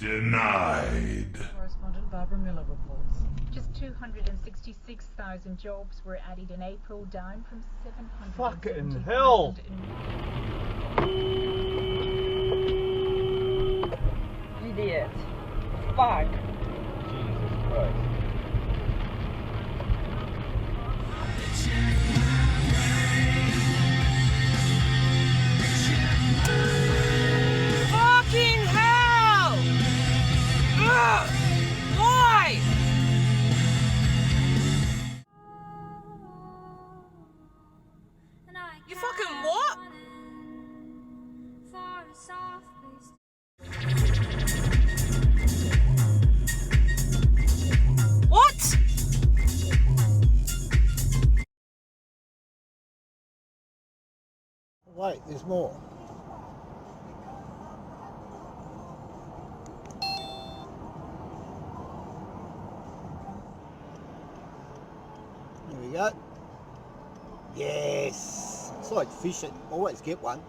Denied. Correspondent Barbara Miller reports. Just 266,000 jobs were added in April, down from 770,000. Fucking hell! Idiot. Fuck. Jesus Christ. Fucking hell! Ugh! Why? You fucking what? What? Wait, there's more. There we go. Yes. It's like fishing. Always get one.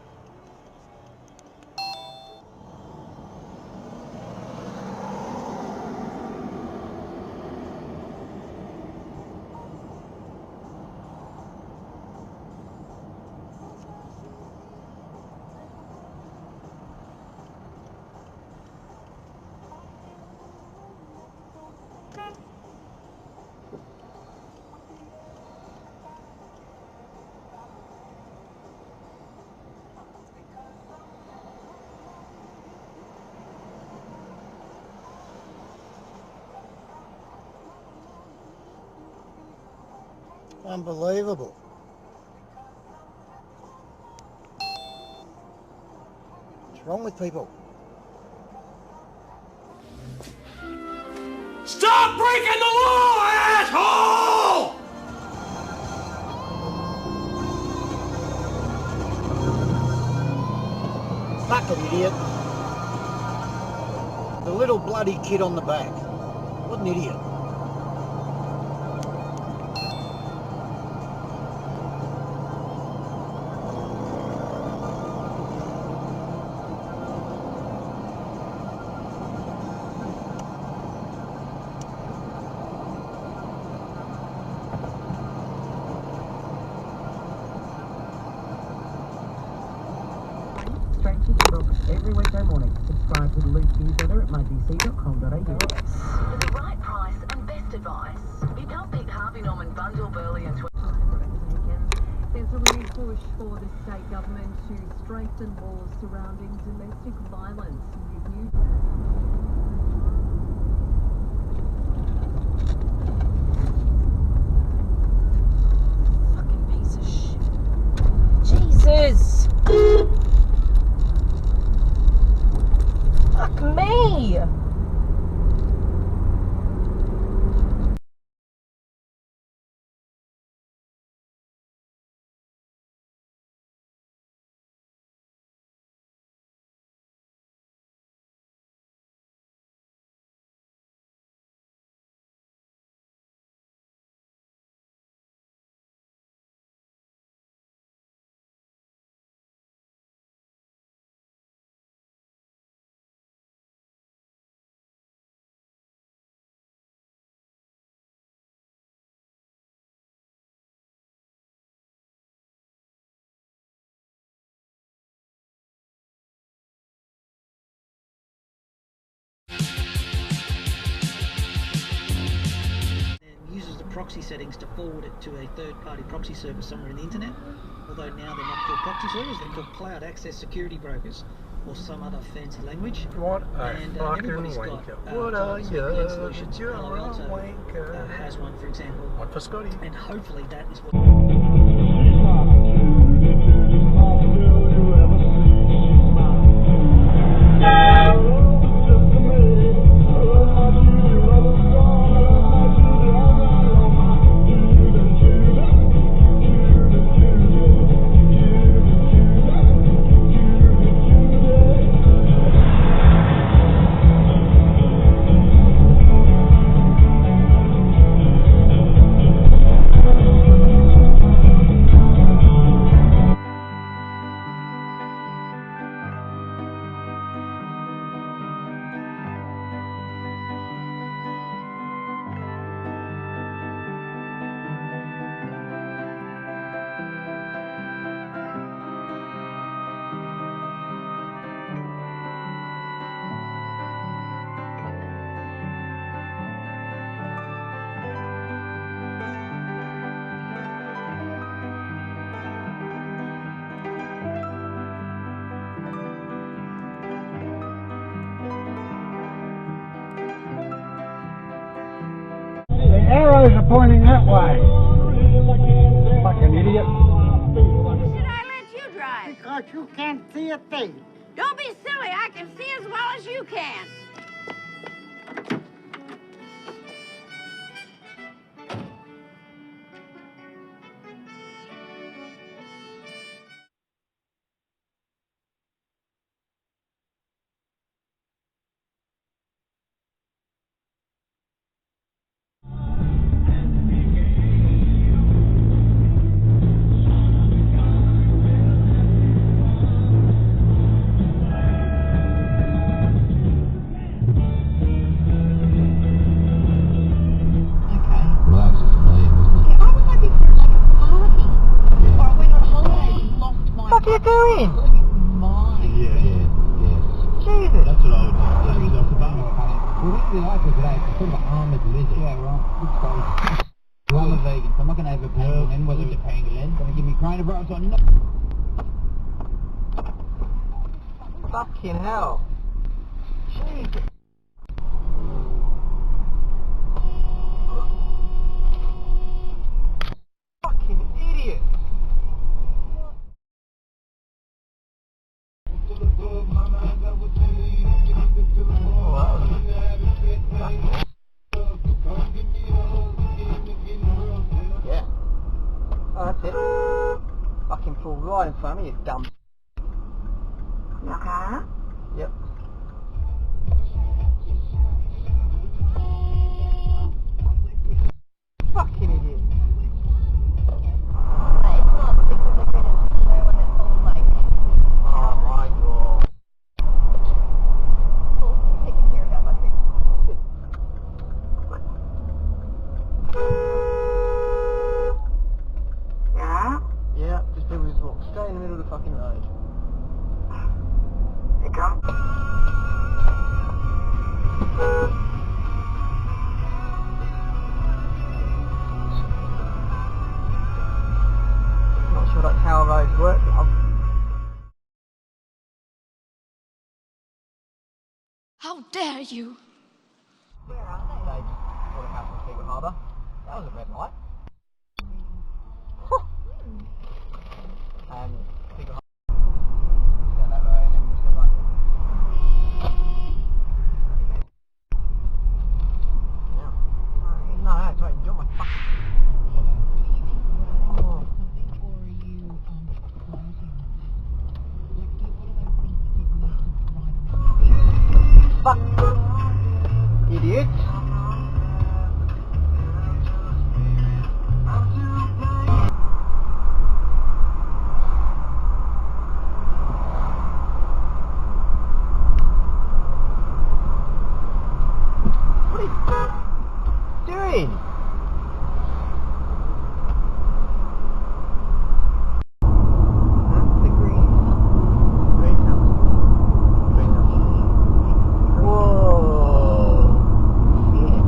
Unbelievable. What's wrong with people? Stop breaking the law, asshole! Fucking idiot. The little bloody kid on the back. What an idiot. Straight to the book every weekday morning. Subscribe to the Loop newsletter at mybc.com.au. For the right price and best advice, you can't pick Harvey Norman Bundle Burley and There's a renewed push for the state government to strengthen laws surrounding domestic violence. Fucking piece of shit. Jesus! Fuck me! Uses the proxy settings to forward it to a third-party proxy service somewhere in the internet, although now they're not called proxy servers, they're called cloud access security brokers or some other fancy language. What a and fucking everybody's wanker. got What are you? solutions. You're Palo a Alto wanker. has one, for example. One for Scotty. And hopefully that is what... arrows are pointing that way. Fucking idiot. Should I let you drive? Because you can't see a thing. Don't be silly. I can see as well as you can. What are you doing? Jesus. That's what I would do. He's off the bum. Well, what we like today is sort of an armoured lizard. Yeah, right. Good space. Well, I'm a vegan, so I'm not going to have a pangolin. Whether it's a pangolin, going to give me coronavirus or not. Fucking hell. Jesus. Fucking idiot. Yeah. Oh, that's it. Fucking pull right in front of me, you dumb. You okay? Yep. Fucking idiot. Oh my god. Yeah? Yeah, just people just walk straight in the middle of the fucking road. You come? Not sure that's how roads work. How dare you? Where are they? They just bought a house in Secret Harbour. That was a red light. Secret Harbour. Down that road and then just go right. Yeah. No, that's right. Enjoy my fucking. Oh. Fuck. Idiot. What are you doing? The greenhouse. Whoa. Yeah.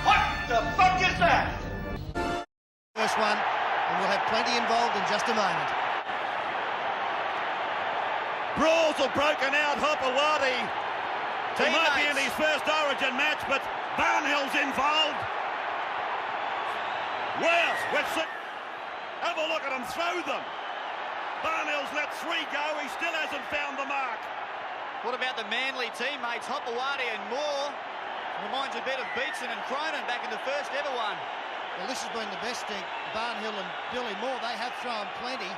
What the fuck is that? First one, and we'll have plenty involved in just a moment. Brawls have broken out, Hopewadi. He might be in his first Origin match, but Barnhill's involved. Well, let's see. Have a look at him throw them. Barnhill's let 3 go. He still hasn't found the mark. What about the Manly teammates, Hopewadi and Moore? Reminds a bit of Beetson and Cronin back in the first ever one. Well, this has been the best thing. Barnhill and Billy Moore, they have thrown plenty.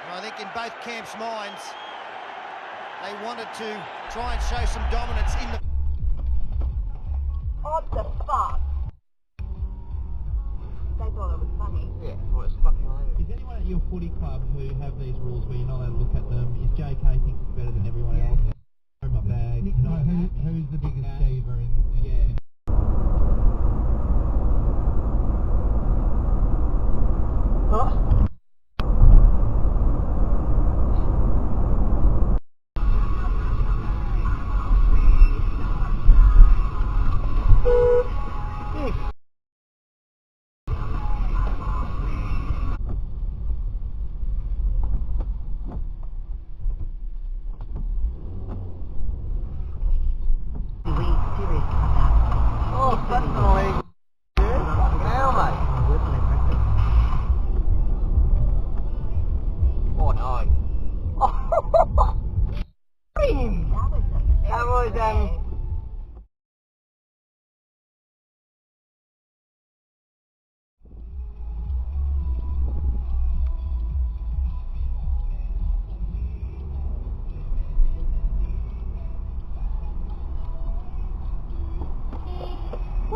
And I think in both camps' minds, they wanted to try and show some dominance in the... What the fuck? They thought it was funny. Yeah, well, it's fucking hilarious. Is anyone at your footy club who have these rules where you're not allowed to look at them? Is JK thinks it's better than everyone else? Throw my bag. Who's the biggest diva in... Yeah. Huh?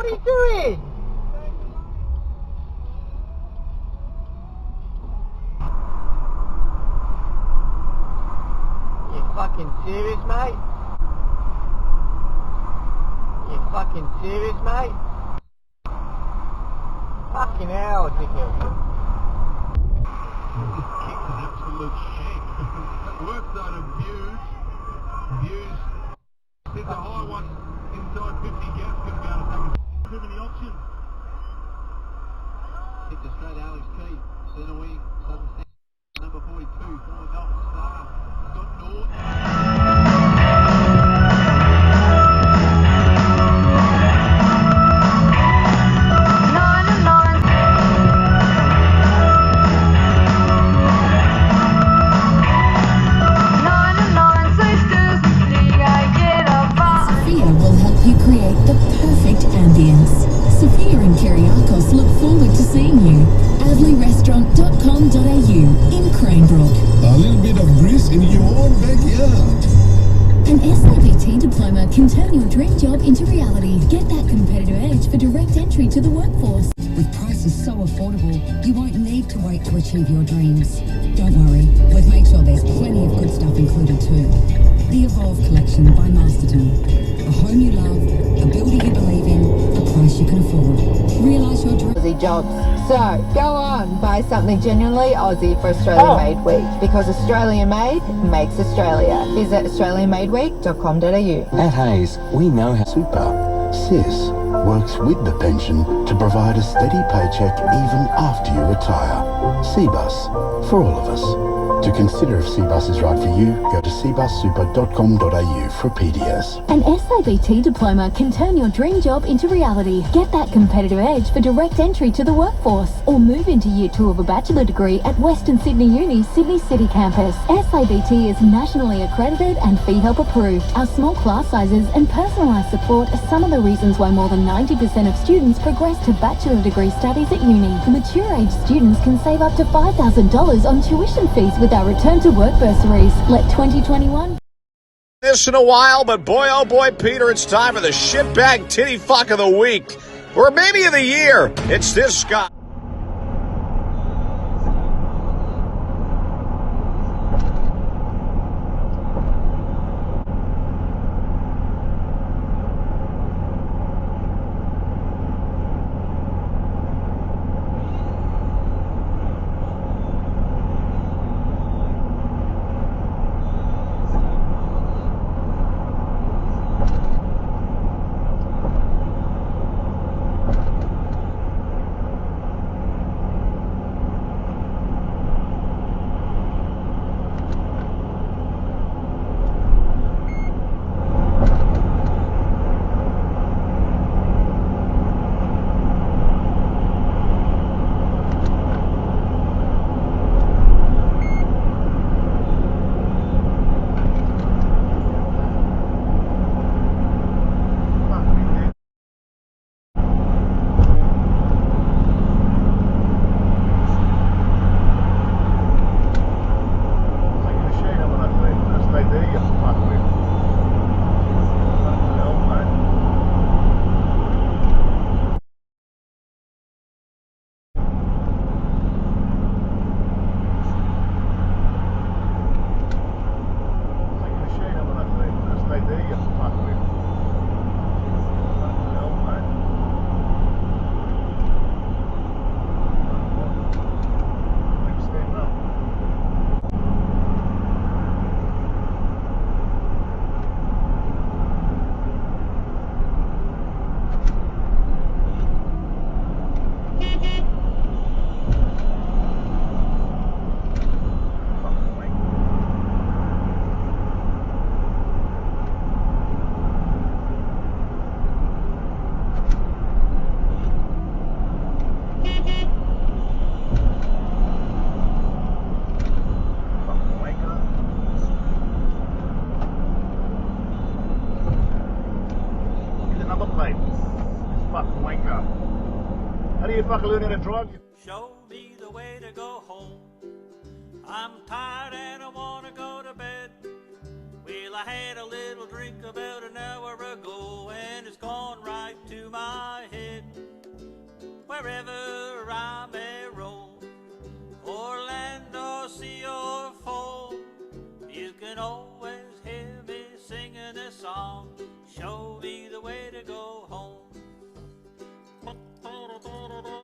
What are you doing? You fucking serious, mate? You fucking serious, mate? Fucking hell, dickhead. This kick's an absolute shit. Work zone of views. There's a high one inside 50 gas going to be able to take too many options. Hit the straight Alex Keith, centre wing, doesn't stand. Number 42, former Melbourne star, Scott Norton. Create the perfect ambience. Sophia and Kyriakos look forward to seeing you. AdleyRestaurant.com.au in Cranebrook. A little bit of grease in your own backyard. An SABT diploma can turn your dream job into reality. Get that competitive edge for direct entry to the workforce. With prices so affordable, you won't need to wait to achieve your dreams. Don't worry, we've made sure there's plenty of good stuff included too. The Evolve Collection by Masterton. A home you love, a building you believe in, a price you can afford. Realise your dream. Aussie jobs. So, go on, buy something genuinely Aussie for Australian Made Week. Because Australian Made makes Australia. Visit australianmadeweek.com.au. At Hayes, we know how Super SIS works with the pension to provide a steady paycheck even after you retire. CBUS, for all of us. To consider if CBUS is right for you, go to cbussuper.com.au for PDS. An SABT diploma can turn your dream job into reality. Get that competitive edge for direct entry to the workforce. Or move into Year 2 of a bachelor degree at Western Sydney Uni, Sydney City Campus. SABT is nationally accredited and fee help approved. Our small class sizes and personalised support are some of the reasons why more than 90% of students progress to bachelor degree studies at uni. Mature age students can save up to $5,000 on tuition fees with our return to work bursaries. Let 2021 this in a while, but boy oh boy, Peter, it's time for the shitbag titty fuck of the week, or maybe of the year. It's this Scott. How do you fucking learn how to drive? Show me the way to go home. I'm tired and I want to go to bed. Well, I had a little drink about an hour ago and it's gone right to my head. wherever I may roam, o'er land or sea or foam, you can always hear me singing a song.